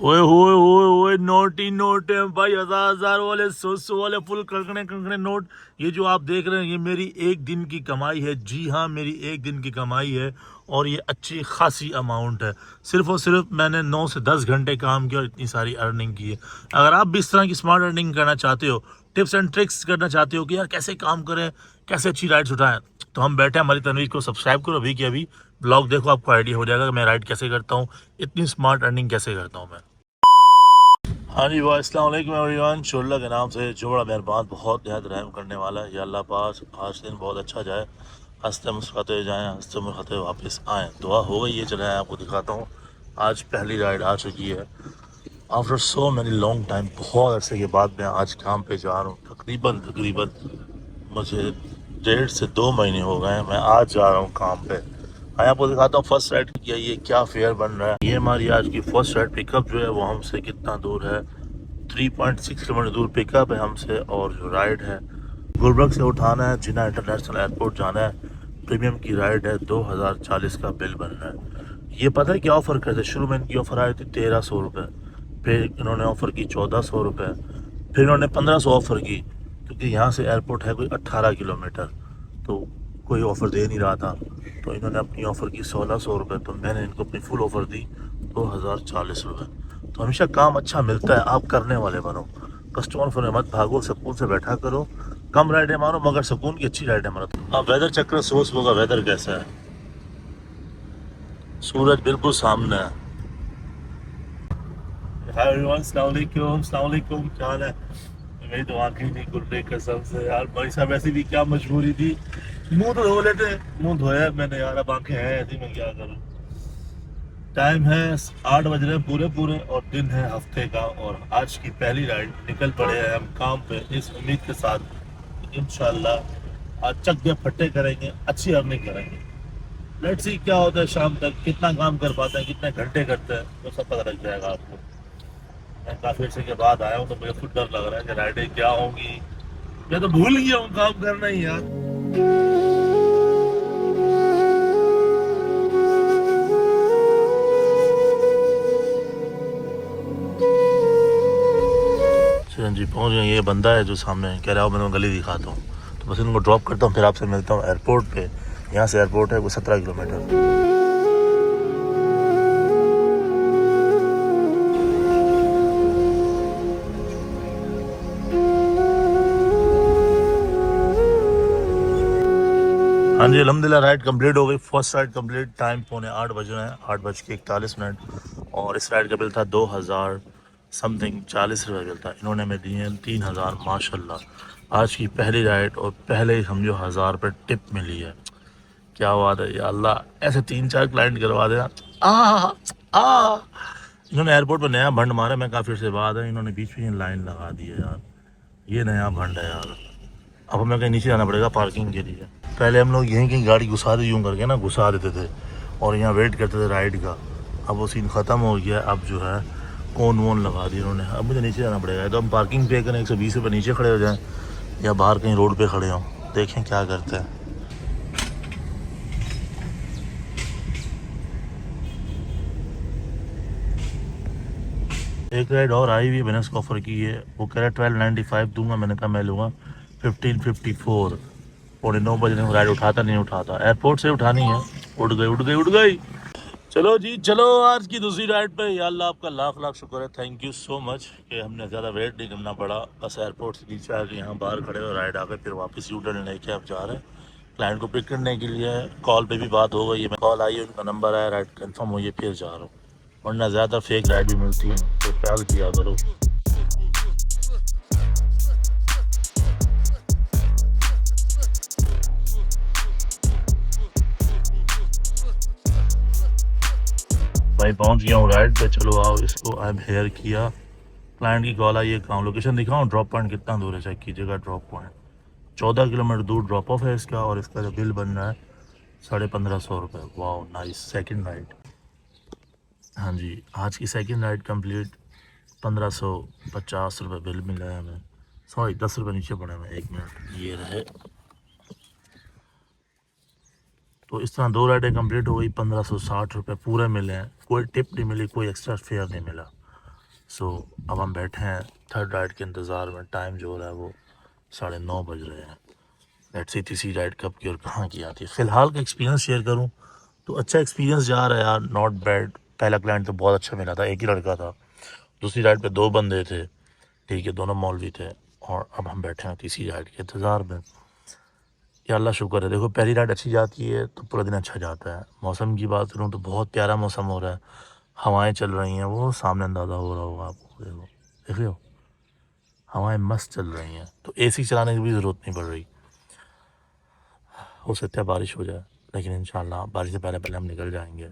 ओए होए होए होए, नोट ही नोट है भाई, 1000 वाले, 100 वाले, फुल कड़कने कड़कने नोट। ये जो आप देख रहे हैं ये मेरी एक दिन की कमाई है। जी हाँ, मेरी एक दिन की कमाई है और ये अच्छी खासी अमाउंट है। सिर्फ और सिर्फ मैंने 9 से 10 घंटे काम किया और इतनी सारी अर्निंग की है। अगर आप भी इस तरह की स्मार्ट अर्निंग करना चाहते हो, टिप्स एंड ट्रिक्स करना चाहते हो कि यार कैसे काम करें, कैसे अच्छी राइड्स उठाएं, तो हम बैठे हैं। हमारी तनवीर को सब्सक्राइब करो अभी के अभी। ब्लॉग देखो, आपको आइडिया हो जाएगा कि मैं राइड कैसे करता हूँ, इतनी स्मार्ट अर्निंग कैसे करता हूँ मैं। हाँ जी वाह, अस्सलाम वालेकुम एवरीवन। शुल्ला के नाम से जो बड़ा मेहरबान, बहुत नहायत रहम करने वाला है। या अल्लाह पास आज दिन बहुत अच्छा जाए, हंसते मुस्कुराते जाएँ, हंसते मुस्कुराते वापस आएँ। दुआ हो गई है। चले आपको दिखाता हूँ। आज पहली राइड आ चुकी है after so many long time. बहुत अरसे के बाद मैं आज काम पे जा रहा हूँ। तकरीबन तकरीबन मुझे 1.5 से 2 महीने हो गए हैं मैं आज जा रहा हूँ काम पे। मैं आपको दिखाता हूँ फर्स्ट राइड किया, ये क्या फेयर बन रहा है। ये हमारी आज की फर्स्ट राइड। पिकअप जो है वो हमसे कितना दूर है, 3.6 किलोमीटर दूर पिकअप है हमसे। और जो राइड है गुलबर्ग से उठाना है, जिन्ना इंटरनेशनल एयरपोर्ट जाना है। प्रीमियम की राइड है, 2040 का बिल बन रहा है। ये पता है क्या ऑफ़र करते, शुरू में इनकी ऑफ़र आई थी 1300 रुपये, फिर इन्होंने ऑफ़र की 1400 रुपये, फिर इन्होंने 1500 ऑफ़र की, क्योंकि यहाँ से एयरपोर्ट है कोई 18 किलोमीटर, तो कोई ऑफ़र दे नहीं रहा था। तो इन्होंने अपनी ऑफ़र की 1600 रुपये, तो मैंने इनको अपनी फुल ऑफ़र दी 2040 रुपये। तो हमेशा काम अच्छा मिलता है, आप करने वाले बनो, कस्टमर फिर मत भागो, सुकून से बैठा करो। कम राइडें मारो मगर सुकून की अच्छी राइडें मारो। हाँ, वेदर चक्कर सुबह सुबह का वेदर कैसा है, सूरज बिल्कुल सामने है। हाय एवरीवन, अस्सलाम वालेकुम, अस्सलाम वालेकुम। क्या हाल है? मेरी तो आंखें नहीं खुल रही कसम से यार। भाई साहब ऐसी भी क्या मजबूरी थी, मुंह तो धो लेते, मुंह धोया मैंने यार, अब आंखें हैं ऐसी, मैं क्या करूँ। टाइम है 8 बज रहे पूरे पूरे और दिन है हफ्ते का, और आज की पहली राइड निकल पड़े हैं हम काम पे इस उम्मीद के साथ इंशाल्लाह आज चक दे फट्टे करेंगे, अच्छी अर्निंग करेंगे। लेट्स सी क्या होता है शाम तक, कितना काम कर पाते हैं, कितने घंटे करते हैं, तो सब पता लग जाएगा आपको। मैं काफी अर्से के बाद आया हूँ तो मुझे खुद डर लग रहा है कि राइडें क्या होंगी। मैं तो भूल गया हूँ काम करना ही यार। चलन जी, पहुँच गए। ये बंदा है जो सामने कह रहा हो, मैं तुम्हें गली दिखाता हूँ, तो बस इनको ड्रॉप करता हूँ, फिर आपसे मिलता हूँ एयरपोर्ट पे। यहाँ से एयरपोर्ट है वो 17 किलोमीटर। हाँ जी, अल्हम्दुलिल्लाह राइड कंप्लीट हो गई। First ride complete. टाइम 7:45 बज रहे हैं, 8:41। और इस राइड का बिल था 2000 समथिंग 40 रुपये बिल था। इन्होंने हमें दिए हैं 3000 माशाल्लाह। आज की पहली राइड और पहले ही समझो 1000 रुपये टिप मिली है। क्या बात है या अल्लाह, ऐसे 3-4 क्लाइंट करवा देना। आ आ इन्होंने एयरपोर्ट पर नया भंड मारा, मैं काफ़ी से बाद है, इन्होंने बीच में लाइन लगा दी है यार। ये नया भंड है यार। अब हमें कहीं नीचे जाना पड़ेगा पार्किंग के लिए। पहले हम लोग यहीं कहीं गाड़ी घुसा दे, यूँ करके ना घुसा देते थे और यहाँ वेट करते थे राइड का। अब वो सीन ख़त्म हो गया। अब जो है कोन वोन लगा दी उन्होंने। अब मुझे नीचे जाना पड़ेगा, तो हम पार्किंग पे करें, 120 रुपये नीचे खड़े हो जाएं या बाहर कहीं रोड पे खड़े हों, देखें क्या करते हैं। एक राइड और आई हुई है, मैंने उसको ऑफ़र की है। वो कह रहा है 1295 दूंगा, मैंने कहा मैं लूँगा 1554। 9:45 बजे राइड उठाता नहीं उठाता, एयरपोर्ट से उठानी है। उड़ गई उड़ गई उड़ गई। चलो जी चलो, आज की दूसरी राइड पे। या अल्लाह आपका लाख लाख शुक्र है, थैंक यू सो मच कि हमने ज़्यादा वेट नहीं करना पड़ा। बस एयरपोर्ट से नीचे आके यहाँ बाहर खड़े हो, राइड आ गए, फिर वापस यू टर्न लेके अब जा रहे हैं क्लाइंट को पिक करने के लिए। कॉल पे भी बात हो गई है, कॉल आई है, उनका नंबर आया, राइड कंफर्म हुई है, फिर जा रहा हूँ। वरना ज़्यादा फेक राइड भी मिलती है, तो ख्याल किया करो। भाई पहुँच गया हूँ राइड पे, चलो आओ इसको आई एम हेयर किया। क्लाइंट की कॉल आई है, कहाँ लोकेशन दिखाऊँ, ड्रॉप पॉइंट कितना दूर है चेक कीजिएगा। ड्रॉप पॉइंट 14 किलोमीटर दूर ड्रॉप ऑफ है इसका, और इसका जो बिल बन रहा है 1550 रुपये। वाह नाइस, सेकंड राइड। हाँ जी, आज की सेकंड राइड कंप्लीट। 1550 रुपये बिल मिला है हमें। सॉरी 10 रुपये नीचे पड़े हमें, 1 मिनट ये रहे। तो इस तरह 2 राइडें कंप्लीट हो गई, 1560 रुपये पूरे मिले हैं। कोई टिप नहीं मिली, कोई एक्स्ट्रा फेयर नहीं मिला। सो अब हम बैठे हैं थर्ड राइड के इंतज़ार में। टाइम जो हो रहा है वो 9:30 बज रहे हैं। लेट्स सी तीसरी राइड कब की और कहाँ की आती है। फ़िलहाल का एक्सपीरियंस शेयर करूँ तो अच्छा एक्सपीरियंस जा रहा है यार, नॉट बैड। पहला क्लाइंट तो बहुत अच्छा मिला था, एक ही लड़का था। दूसरी राइड पे 2 बंदे थे, ठीक है, दोनों मौलवी थे। और अब हम बैठे हैं तीसरी राइड के इंतज़ार में। या अल्लाह शुक्र है, देखो पहली राइड अच्छी जाती है तो पूरा दिन अच्छा जाता है। मौसम की बात करूँ तो बहुत प्यारा मौसम हो रहा है, हवाएं चल रही हैं, वो सामने अंदाज़ा हो रहा होगा आपको। देखो देख रहे हो, हवाएं मस्त चल रही हैं, तो एसी चलाने की भी ज़रूरत नहीं पड़ रही। हो सकता है बारिश हो जाए, लेकिन इंशाल्लाह बारिश से पहले पहले हम निकल जाएंगे।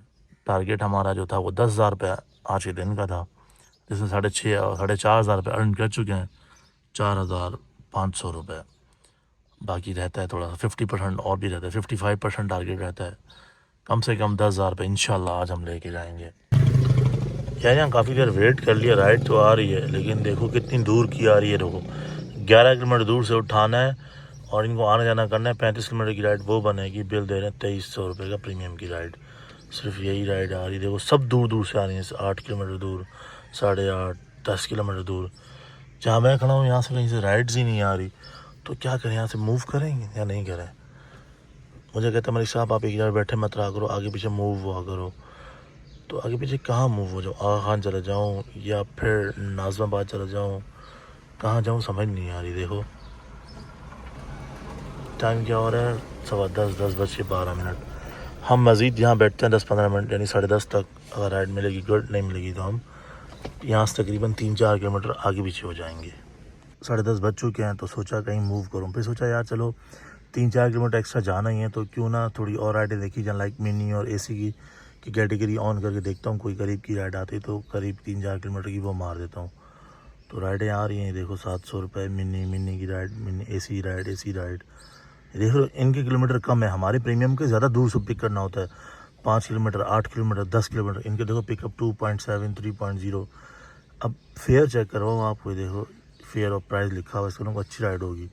टारगेट हमारा जो था वो 10,000 रुपये आज के दिन का था, जिसमें 6,500 और 4,500 रुपये अर्न कर चुके हैं। 4,500 रुपये बाकी रहता है, थोड़ा सा 50% और भी रहता है, 55% टारगेट रहता है। कम से कम 10,000 रुपये इंशाल्लाह आज हम लेके जाएंगे। क्या यहाँ काफ़ी देर वेट कर लिया, राइड तो आ रही है लेकिन देखो कितनी दूर की आ रही है। देखो 11 किलोमीटर दूर से उठाना है और इनको आना जाना करना है। 35 किलोमीटर की राइड वो बनेगी, बिल दे रहे हैं 2,300 रुपये का प्रीमियम की राइड। सिर्फ यही राइड आ रही है। देखो सब दूर दूर से आ रही है, 8 किलोमीटर दूर, 8.5, 10 किलोमीटर दूर। जहाँ मैं खड़ा हूँ यहाँ से कहीं से राइड्स ही नहीं आ रही, तो क्या करें, यहाँ से मूव करेंगे या नहीं करें। मुझे कहता मलिक साहब आप एक जगह बैठे मत रहा करो, आगे पीछे मूव हुआ करो। तो आगे पीछे कहाँ मूव हो जाऊँ, आगा खान चला जाऊँ या फिर नाज़माबाद चला जाऊँ, कहाँ जाऊँ समझ नहीं आ रही। देखो टाइम क्या हो रहा है, 10:15, 10:12। हम मज़ीद यहाँ बैठते हैं 10-15 मिनट, यानी 10:30 तक। अगर राइड मिलेगी गुड, नहीं मिलेगी तो हम यहाँ से तकरीबन 3-4 किलोमीटर आगे पीछे हो जाएंगे। 10:30 बज चुके हैं तो सोचा कहीं मूव करूँ। फिर सोचा यार चलो 3-4 किलोमीटर एक्स्ट्रा जाना ही है तो क्यों ना थोड़ी और राइडें देखी जाए, लाइक मिनी और एसी की कैटेगरी ऑन करके देखता हूँ। कोई करीब की राइड आती तो करीब 3-4 किलोमीटर की वो मार देता हूँ। तो राइडें आ रही हैं, देखो 700 रुपये मिनी की राइड, मिनी एसी राइड। देखो इनके किलोमीटर कम है, हमारे प्रीमियम के ज़्यादा दूर से पिक करना होता है। 5 किलोमीटर, 8 किलोमीटर, 10 किलोमीटर। इनके देखो पिकअप 2.7, 3.0। अब फेयर चेक करवाओ आप, कोई देखो फेयर और प्राइस लिखा हुआ, इसको अच्छी राइड होगी।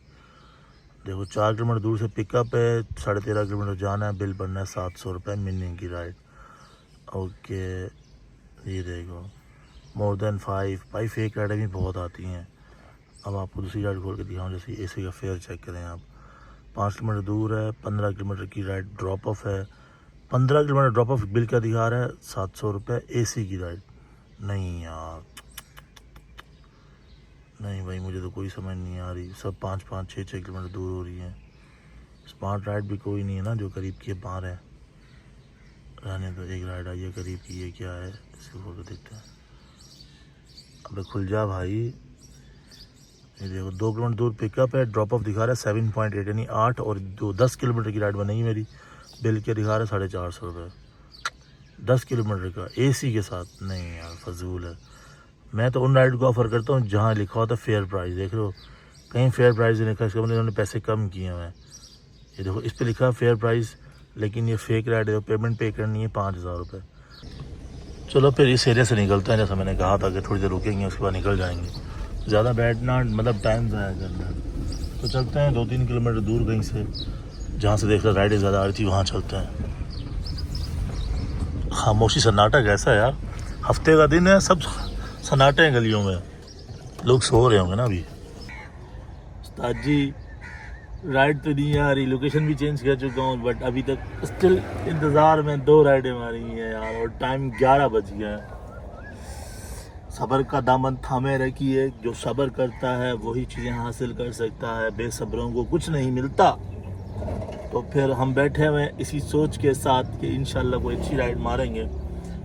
देखो 4 किलोमीटर दूर से पिकअप है, 13.5 किलोमीटर जाना है, बिल बनना है 700 रुपये मिनी की राइड। ओके ये देखो मोर देन 5 भाई, फेक राइडें भी बहुत आती हैं। अब आपको दूसरी राइड खोल के दिखाऊँ, जैसे एसी का फेयर चेक करें आप। 5 किलोमीटर दूर है, 15 किलोमीटर की राइड ड्रॉप ऑफ है। 15 किलोमीटर ड्रॉप ऑफ बिल क्या दिखा रहा है, 700 रुपये एसी की राइड। नहीं यार, नहीं भाई मुझे तो कोई समझ नहीं आ रही। सब 5-5, 6-6 किलोमीटर दूर हो रही है। स्मार्ट राइड भी कोई नहीं है ना जो करीब की बाहर है। रहने तो एक राइड आई है करीब की, ये क्या है इसको खोल के देखते हैं। अबे खुल जा भाई। ये देखो 2 किलोमीटर दूर पिकअप है, ड्रॉप ऑफ दिखा रहा है 7.8, यानी 8 और 10 किलोमीटर की राइड बनेगी मेरी। बिल क्या दिखा रहा है 450 रुपये 10 किलोमीटर का एसी के साथ। नहीं यार फजूल है। मैं तो उन राइड को ऑफ़र करता हूँ जहाँ लिखा होता है फेयर प्राइस। देख लो कहीं फेयर प्राइस नहीं लिखा, इसका मतलब इन्होंने पैसे कम किए हैं। ये देखो इस पर लिखा है फेयर प्राइस, लेकिन ये फेक राइड है। पेमेंट पे करनी है 5,000 रुपये। चलो फिर इस एरिया से निकलते हैं, जैसा मैंने कहा था कि थोड़ी देर रुकेंगे उसके बाद निकल जाएंगे। ज़्यादा बैठना मतलब टाइम ज़ाया करना, तो चलते हैं 2-3 किलोमीटर दूर कहीं से, जहाँ से देख रहे राइडें ज़्यादा आ रही थी वहाँ चलते हैं। खामोशी सन्नाटा कैसा है यार, हफ्ते का दिन है, सब सन्नाटे हैं गलियों में, लोग सो रहे होंगे ना अभी। उस्ताद जी राइड तो नहीं आ रही, लोकेशन भी चेंज कर चुका हूँ, बट अभी तक स्टिल इंतज़ार में 2 राइडें मारी हैं यार, और टाइम 11 बज गया है। सब्र का दामन थामे रखिए, जो सब्र करता है वही चीज़ें हासिल कर सकता है, बेसब्रों को कुछ नहीं मिलता। तो फिर हम बैठे हुए इसी सोच के साथ कि इंशाल्लाह कोई अच्छी राइड मारेंगे।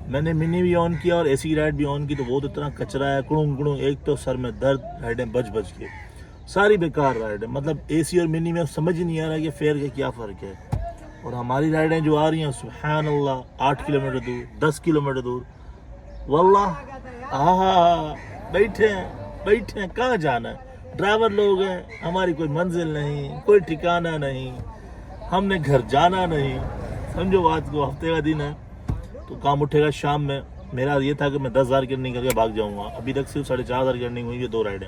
मैंने मिनी भी ऑन किया और एसी राइड भी ऑन की, तो वो तो इतना कचरा है, कुड़ूं कुड़ूं, एक तो सर में दर्द, राइडें बज के सारी बेकार राइड है। मतलब एसी और मिनी में समझ ही नहीं आ रहा कि फेयर का क्या फ़र्क है। और हमारी राइडें जो आ रही हैं सुभान अल्लाह, 8 किलोमीटर दूर, 10 किलोमीटर दूर, वल्लाह हाँ बैठे हैं, कहाँ जाना है। ड्राइवर लोग हैं, हमारी कोई मंजिल नहीं, कोई ठिकाना नहीं, हमने घर जाना नहीं। समझो बात को, हफ्ते का दिन है तो काम उठेगा शाम में। मेरा ये था कि मैं 10,000 की अर्निंग करके भाग जाऊँगा, अभी तक सिर्फ 4,500 की अर्निंग हुई है 2 राइडें।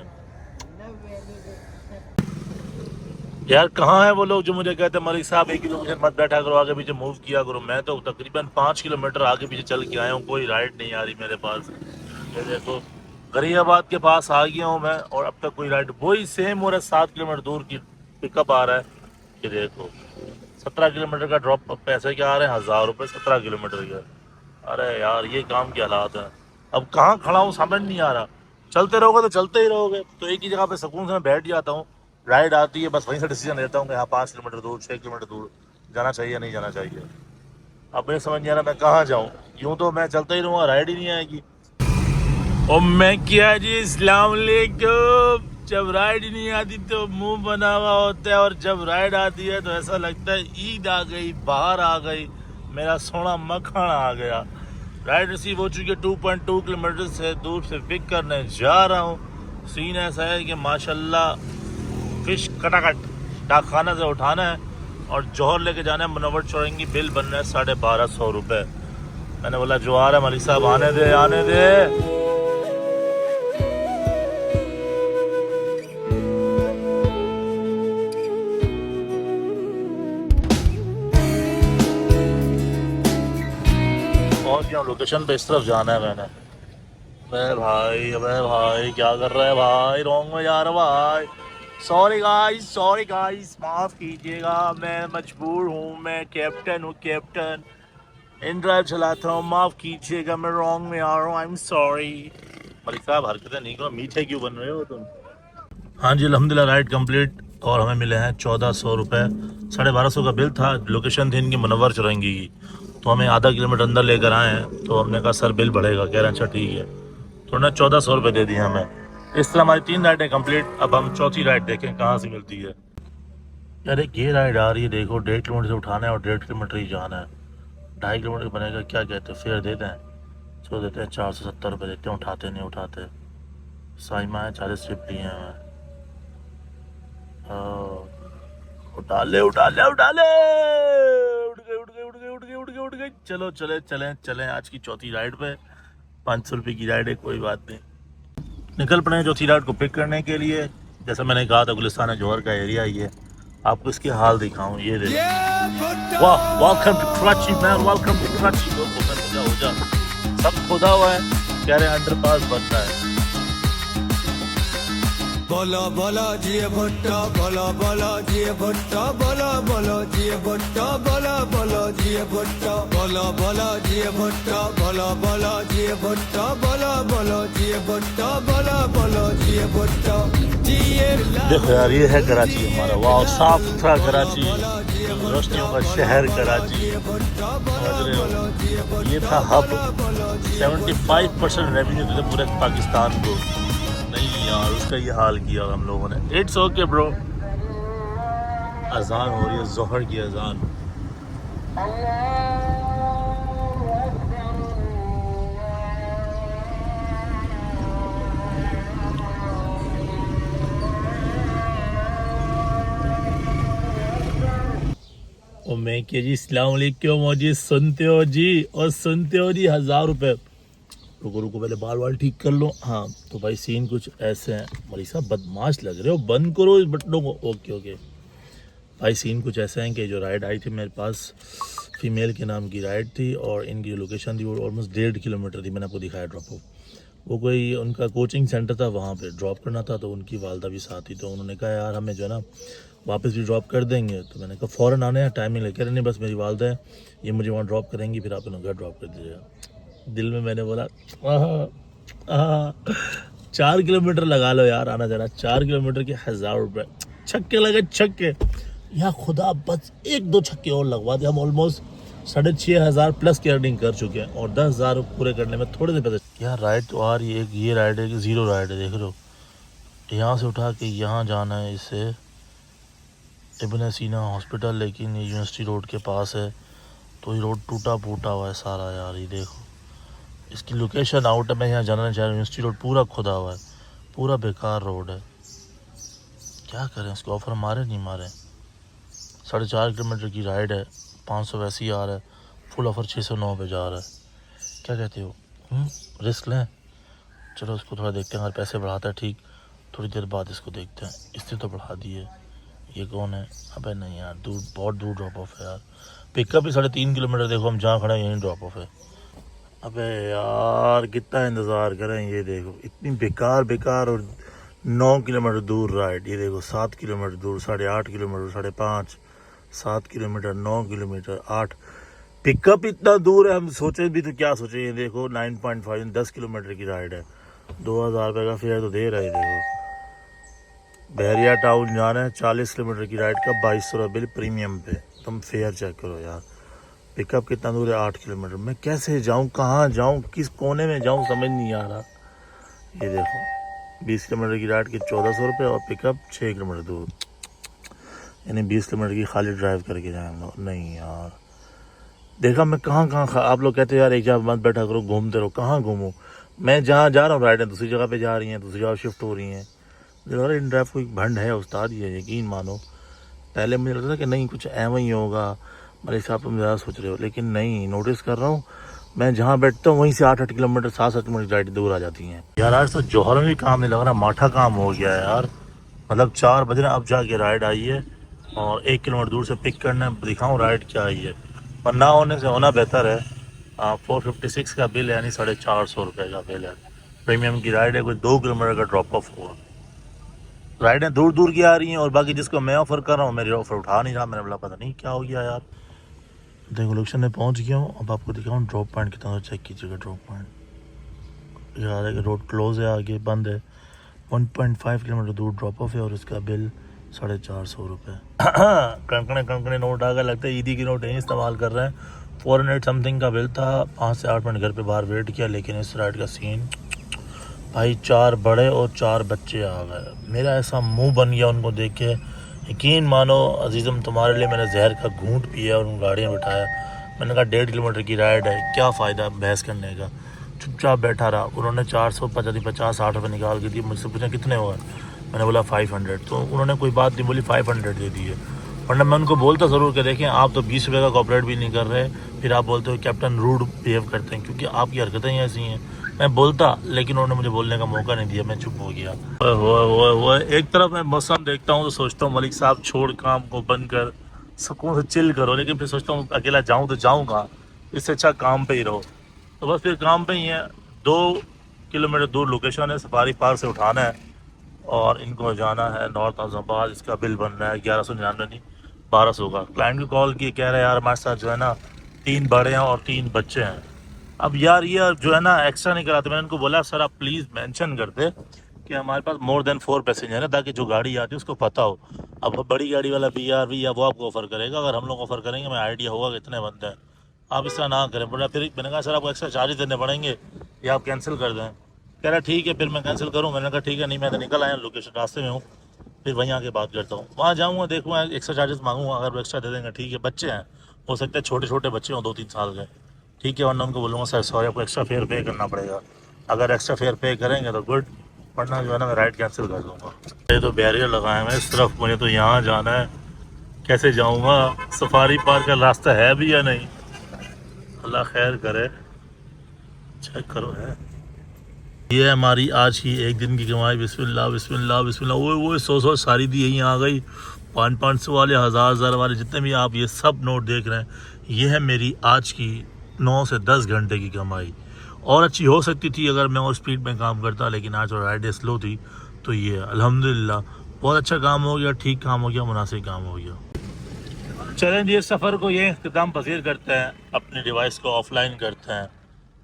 यार कहाँ है वो लोग जो मुझे कहते हैं मलिक साहब 1 किलोमीटर मत बैठा करो, आगे पीछे मूव किया करो। मैं तो तकरीबन 5 किलोमीटर आगे पीछे चल के आया हूँ, कोई राइड नहीं आ रही मेरे पास। ये देखो गरीबाबाद के पास आ गया हूँ मैं और अब तक कोई राइड वही सेम हो रहा है। 7 किलोमीटर दूर की पिकअप आ रहा है। ये देखो 17 किलोमीटर का ड्रॉप। पैसे क्या आ रहे हैं, 1000 रुपये 17 किलोमीटर के। अरे यार ये काम के हालात है। अब कहाँ खड़ा हूँ समझ नहीं आ रहा। चलते रहोगे तो चलते ही रहोगे, तो एक ही जगह पे सुकून से मैं बैठ जाता हूँ। राइड आती है बस वहीं से डिसीजन लेता हूँ कि हाँ 5 किलोमीटर दूर 6 किलोमीटर दूर जाना चाहिए नहीं जाना चाहिए। अब मुझे समझ नहीं आ रहा मैं कहाँ जाऊँ। यूँ तो मैं चलता ही रहूँगा, राइड ही नहीं आएगी। और मैं क्या जी, अस्सलाम वालेकुम। जब राइड नहीं आती तो मुंह बना हुआ होता है, और जब राइड आती है तो ऐसा लगता है ईद आ गई, बाहर आ गई, मेरा सोना मक्खन आ गया। राइड रिसीव हो चुकी है 2.2 किलोमीटर से दूर से पिक करने जा रहा हूँ। सीन ऐसा है कि माशाल्लाह फिश कटाकट डाकखाना से उठाना है और जौहर लेके जाना है। मुनव्वर चौरंगी बिल बन रहा है 1250 रुपये। मैंने बोला जो आ रहा है मलिक साहब आने दे आने दे। और क्या लोकेशन पे इस तरफ जाना है मैंने। अबे भाई क्या कर रहा है भाई, रॉन्ग में जा रहा है भाई। सॉरी गाइस माफ कीजिएगा, मैं मजबूर हूँ, मैं कैप्टन हूँ, कैप्टन इन ड्राइव चलाता हूँ, माफ कीजिएगा मैं रॉन्ग में आ रहा हूँ, आई एम सॉरी। मलिक साहब हरकतें नहीं करो, मीठे क्यों बन रहे हो तुम। हाँ जी अल्हम्दुलिल्लाह राइड कंप्लीट और हमें मिले हैं 1400 रुपये। 1250 का बिल था। लोकेशन थी इनकी मुनव्वर चौरंगी की, तो हमें आधा किलोमीटर अंदर लेकर आए हैं। तो हमने कहा सर बिल बढ़ेगा, कह रहे हैं अच्छा ठीक है। तो उन्होंने 1400 रुपये दे दिए हमें। इस तरह हमारी 3 राइडें कंप्लीट। अब हम चौथी राइड देखें कहाँ से मिलती है। यार एक ये राइड आ रही है देखो, 1.5 किलोमीटर से उठाना है और 1.5 किलोमीटर ही जाना है। 2.5 किलोमीटर बनेगा, क्या कहते हैं फेयर देते हैं। चलो देते हैं 470 रुपये देते हैं, उठाते नहीं उठाते। साइमा है 40 ट्रिप लिए हैं। उठा ले उठा ले उठा ले, उठ गए उठ गए उठ गए उठ गए उठ गए उठ गए। चलो चले चलें चलें आज की चौथी राइड पे। 500 रुपये की राइड है, कोई बात नहीं। निकल पड़े हैं चौथी राइड को पिक करने के लिए। जैसा मैंने कहा था गुलिस्तान जौहर का एरिया ही है। आपको इसकी हाल दिखाऊं, ये देखो। वाह welcome to Karachi man, welcome to Karachi. हो जा सब खोदा हुआ है, कह रहे हैं अंडरपास बनता है। बोलो बोलो जी भुट्टो, बोलो बोलो जी भुट्टो, बोलो बोलो जी भुट्टो, बोलो बोलो जी भुट्टो, बोलो बोलो जी भुट्टो, बोलो बोलो जी भुट्टो, बोलो बोलो जी भुट्टो, बोलो बोलो जी भुट्टो। देखो यार ये है कराची हमारा, वाह साफ सुथरा कराची, रोशनियों का शहर कराची। ये था हब। 75% रेवेन्यू देते पूरे पाकिस्तान को। नहीं यार उसका ये हाल किया हम लोगों ने। It's okay bro. अजान हो रही है, जोहर की अजान। और मैं क्या जी अस्सलाम वालेकुम, मुझे सुनते हो जी, और सुनते हो जी 1000 रुपये। रुको रुको पहले बाल वाल ठीक कर लो। हाँ तो भाई सीन कुछ ऐसे हैं। मलिक साहब बदमाश लग रहे हो, बंद करो इस बटनों को। ओके ओके भाई सीन कुछ ऐसे हैं कि जो राइड आई थी मेरे पास, फीमेल के नाम की राइड थी, और इनकी जो लोकेशन थी वो ऑलमोस्ट 1.5 किलोमीटर थी। मैंने आपको दिखाया ड्रॉप ऑफ। वो कोई उनका कोचिंग सेंटर था, वहाँ पे ड्रॉप करना था। तो उनकी वालदा भी साथ थी, तो उन्होंने कहा यार हमें जो है ना वापस भी ड्रॉप कर देंगे। तो मैंने कहा फ़ौरन आने हैं, टाइमिंग लेके नहीं, बस मेरी वालदा है, ये मुझे वहाँ ड्रॉप करेंगी, फिर आप घर ड्रॉप कर दीजिएगा। दिल में मैंने बोला 4 किलोमीटर लगा लो यार आना जाना, 4 किलोमीटर के 1000 रुपये। छक्के लगे छक्के, या खुदा बस 1-2 छक्के और लगवा दे, हम ऑलमोस्ट 6500 प्लस की अर्निंग कर चुके हैं। और 10,000 पूरे करने में थोड़े से पैसे। यार राइड तो आ रही है, एक ये राइड है कि 0 राइड है, देख लो। यहाँ से उठा के यहाँ जाना है इसे इब्न सीना हॉस्पिटल, लेकिन ये यूनिवर्सिटी रोड के पास है, तो ये रोड टूटा फूटा हुआ है सारा। यार ये देखो इसकी लोकेशन आउट है, मैं यहाँ जाना नहीं चाह रहा। यूनिवर्सिटी रोड पूरा खुदा हुआ है, पूरा बेकार रोड है। क्या करें, इसको ऑफर मारे नहीं मारे। 4.5 किलोमीटर की राइड है, 500 वैसे ही आ रहा है, फुल ऑफर 609 पे जा रहा है। क्या कहते हो, रिस्क लें? चलो इसको थोड़ा देखते हैं, अगर पैसे बढ़ाता है ठीक, थोड़ी देर बाद इसको देखते हैं। इसने तो बढ़ा दिए, ये कौन है? अबे नहीं यार, दूर बहुत दूर ड्रॉप ऑफ है यार। पिकअप भी 3.5 किलोमीटर, देखो हम जहाँ खड़े हैं यहीं ड्रॉप ऑफ है। अबे यार कितना इंतज़ार करें, ये देखो इतनी बेकार बेकार। और 9 किलोमीटर दूर राइड, ये देखो 7 किलोमीटर दूर, 8.5 किलोमीटर, 5.5, 7 किलोमीटर, 9 किलोमीटर, 8। पिकअप इतना दूर है, हम सोचे भी तो क्या सोचे। ये देखो 9.5 10 किलोमीटर की राइड है, 2000 रुपये का फेयर तो दे रहा है। देखो बहरिया टाउन जाना है, 40 किलोमीटर की राइड का 2200 रुपये बिल प्रीमियम पे। तुम फेयर चेक करो यार, पिकअप कितना दूर है, 8 किलोमीटर। मैं कैसे जाऊँ, कहाँ जाऊँ, किस कोने में जाऊँ, समझ नहीं आ रहा। ये देखो 20 किलोमीटर की राइड के 1400 रुपये और पिकअप 6 किलोमीटर दूर, यानी 20 किलोमीटर की खाली ड्राइव करके जाए हम लोग। नहीं यार, देखा मैं कहाँ कहाँ आप लोग कहते हो यार एक जगह मत बैठा करो, घूमते रहो। कहाँ घूमूँ मैं, जहाँ जा रहा हूँ राइडें दूसरी जगह पे जा रही हैं, दूसरी जगह शिफ्ट हो रही हैं। यार इन ड्राइव कोई भंड है उस्ताद, ये यकीन मानो। पहले मुझे लगता था कि नहीं कुछ ऐसा ही होगा, मेरे हिसाब तुम ज़्यादा सोच रहे हो, लेकिन नहीं, नोटिस कर रहा हूँ मैं जहाँ बैठता हूँ वहीं से 8-8 किलोमीटर 7-7 किलोमीटर राइड दूर आ जाती हैं। यार आज तो जौहर में भी काम नहीं लग रहा, माठा काम हो गया है यार। मतलब 4 बज रहे अब जाके राइड आई है और 1 किलोमीटर दूर से पिक करना है। दिखाऊँ राइड क्या आई है, पर ना होने से होना बेहतर है। 456 का बिल है, यानी 450 रुपये का बिल है। प्रीमियम की राइड है, कोई 2 किलोमीटर का ड्रॉप ऑफ हुआ। राइडें दूर दूर की आ रही हैं और बाकी जिसको मैं ऑफ़र कर रहा हूँ मेरी ऑफ़र उठा नहीं रहा। मैंने बोला पता नहीं क्या हो गया यार। देखो लोकेशन में पहुँच गया हूँ, अब आपको दिखाऊँ ड्रॉप पॉइंट कितना, चेक कीजिएगा ड्रॉप पॉइंट। यार है रोड क्लोज है, आगे बंद है। 1.5 किलोमीटर दूर ड्रॉप ऑफ है और इसका बिल 450 रुपये। कणकने कणकने नोट आ गए, लगता है ईदी की नोट नहीं इस्तेमाल कर रहे हैं। 400 समथिंग का बिल था, 5 से 8 मिनट घर पे बाहर वेट किया। लेकिन इस राइड का सीन भाई, 4 बड़े और 4 बच्चे आ गए। मेरा ऐसा मुंह बन गया उनको देख के, यकीन मानो अजीज़म तुम्हारे लिए मैंने जहर का घूंट पिया और उन गाड़ियाँ बिठाया। मैंने कहा 1.5 किलोमीटर की राइड है, क्या फ़ायदा बहस करने का। चुपचाप बैठा रहा। उन्होंने 450-60 रुपये निकाल के दिए। मुझसे पूछा कितने हुए, मैंने बोला 500। तो उन्होंने कोई बात नहीं बोली, 500 दे दिए। वरना मैं उनको बोलता ज़रूर कि देखें आप तो 20 रुपये का कॉपरेट भी नहीं कर रहे, फिर आप बोलते हो कैप्टन रूड बिहेव करते हैं, क्योंकि आपकी हरकतें ही ऐसी हैं। मैं बोलता, लेकिन उन्होंने मुझे बोलने का मौका नहीं दिया, मैं चुप हो गया। वो एक तरफ मैं मौसम देखता हूँ तो सोचता हूँ मलिक साहब छोड़ काम को बंद कर, सुकून से चिल करो। लेकिन फिर सोचता हूँ अकेला जाऊँ तो जाऊँ कहाँ, इससे अच्छा काम पे ही रहो। तो बस फिर काम पे ही है। 2 किलोमीटर दूर लोकेशन है, सफारी पार्क से उठाना है और इनको जाना है नॉर्थ आज़माबाद। इसका बिल बन रहा है 1199 नहीं 1200 का। क्लाइंट को कॉल किए, कह रहे हैं यार हमारे साथ जो है ना 3 बड़े हैं और 3 बच्चे हैं। अब यार ये जो है ना एक्स्ट्रा नहीं कराते। मैंने उनको बोला सर आप प्लीज़ मेंशन कर दे कि हमारे पास मोर देन 4 पैसेंजर है, ताकि जो गाड़ी आती है उसको पता हो। अब बड़ी गाड़ी वाला BRV या वो आपको ऑफ़र करेगा, अगर हम लोग ऑफ़र करेंगे मैं आइडिया होगा कि इतने बंदे हैं। आप इस तरह ना करें। बोला फिर मैंने कहा सर आपको एक्स्ट्रा चार्जेस देने पड़ेंगे या आप कैंसिल कर दें। कह रहा ठीक है फिर मैं कैंसिल करूँ। मैंने कहा ठीक है, नहीं मैं तो निकल आया, लोकेशन रास्ते में हूँ, फिर वहीं आके बात करता हूँ। वहाँ जाऊँगा, देखूँगा, एक्स्ट्रा चार्जेस मांगूँगा, अगर वो एक्स्ट्रा दे देंगे ठीक है। बच्चे हैं, हो सकता है छोटे छोटे बच्चे हों 2-3 साल के, ठीक है। वरना उनको बोलूँगा सर सॉरी आपको एक्स्ट्रा फेयर पे करना पड़ेगा। अगर एक्स्ट्रा फेयर पे करेंगे तो गुड, वरना जो है ना मैं राइड कैंसिल कर दूँगा। ये तो बैरियर लगाए हैं इस तरफ, मुझे तो यहाँ जाना है, कैसे जाऊँगा? सफारी पार्क का रास्ता है भी या नहीं, अल्लाह खैर करे। चेक करो है, ये है हमारी आज की एक दिन की कमाई। बिस्मिल्लाह बिस्मिल्लाह बिस्मिल्लाह। वो 100 सारी दी यहीं आ गई। 500 वाले, 1000 वाले, जितने भी आप ये सब नोट देख रहे हैं, ये है मेरी आज की 9 से 10 घंटे की कमाई। और अच्छी हो सकती थी अगर मैं और स्पीड में काम करता, लेकिन आज और राइडें स्लो थी। तो ये अल्हम्दुलिल्लाह बहुत अच्छा काम हो गया, ठीक काम हो गया, मुनासिब काम हो गया। चलें जी, इस सफ़र को ये इख्तिताम पसीर करते हैं, अपने डिवाइस को ऑफलाइन करते हैं।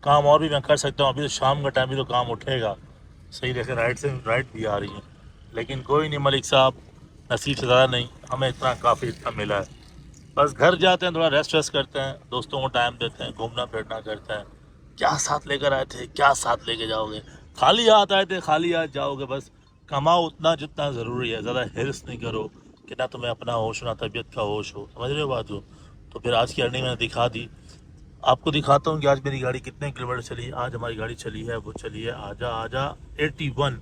काम और भी मैं कर सकता हूँ, अभी तो शाम का टाइम भी तो काम उठेगा। सही देखे राइट से राइट भी आ रही है, लेकिन कोई नहीं मलिक साहब, नसीब से ज़्यादा नहीं, हमें इतना काफ़ी इतना मिला है। बस घर जाते हैं, थोड़ा रेस्ट वेस्ट करते हैं, दोस्तों को टाइम देते हैं, घूमना फिरना करते हैं। क्या साथ लेकर आए थे, क्या साथ लेके जाओगे? खाली हाथ आए थे, खाली हाथ जाओगे। बस कमाओ उतना जितना ज़रूरी है, ज़्यादा हिर्स नहीं करो कि ना तुम्हें अपना होश ना तबीयत का होश हो। समझ रहे हो बात हो? तो फिर आज की अर्निंग मैंने दिखा दी, आपको दिखाता हूँ कि आज मेरी गाड़ी कितने किलोमीटर चली है। आज हमारी गाड़ी चली है, वो चली है, आजा 81।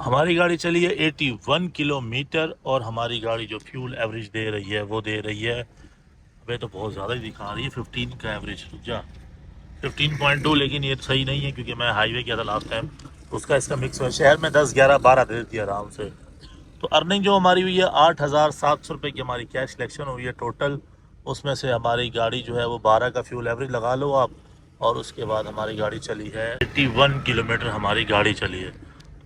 हमारी गाड़ी चली है 81 किलोमीटर और हमारी गाड़ी जो फ्यूल एवरेज दे रही है वो दे रही है, वे तो बहुत ज़्यादा ही दिखा रही है 15 का एवरेज। जा 15.2, लेकिन ये सही नहीं है क्योंकि मैं हाईवे किया था लास्ट टाइम, उसका इसका मिक्स है। शहर में 10, 11, 12 दे देती है आराम से। तो अर्निंग जो हमारी हुई है 8700 रुपये की हमारी कैश कलेक्शन हुई है टोटल। उसमें से हमारी गाड़ी जो है वो 12 का फ्यूल एवरेज लगा लो आप, और उसके बाद हमारी गाड़ी चली है 81 किलोमीटर हमारी गाड़ी चली है।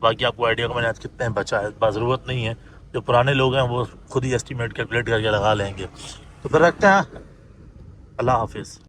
बाकी आपको आइडिया को मैंने आज कितने बचा है, बस ज़रूरत नहीं है, जो पुराने लोग हैं वो खुद ही एस्टिमेट कैलकुलेट करके लगा लेंगे। तो फिर रखते हैं, अल्लाह हाफिज़।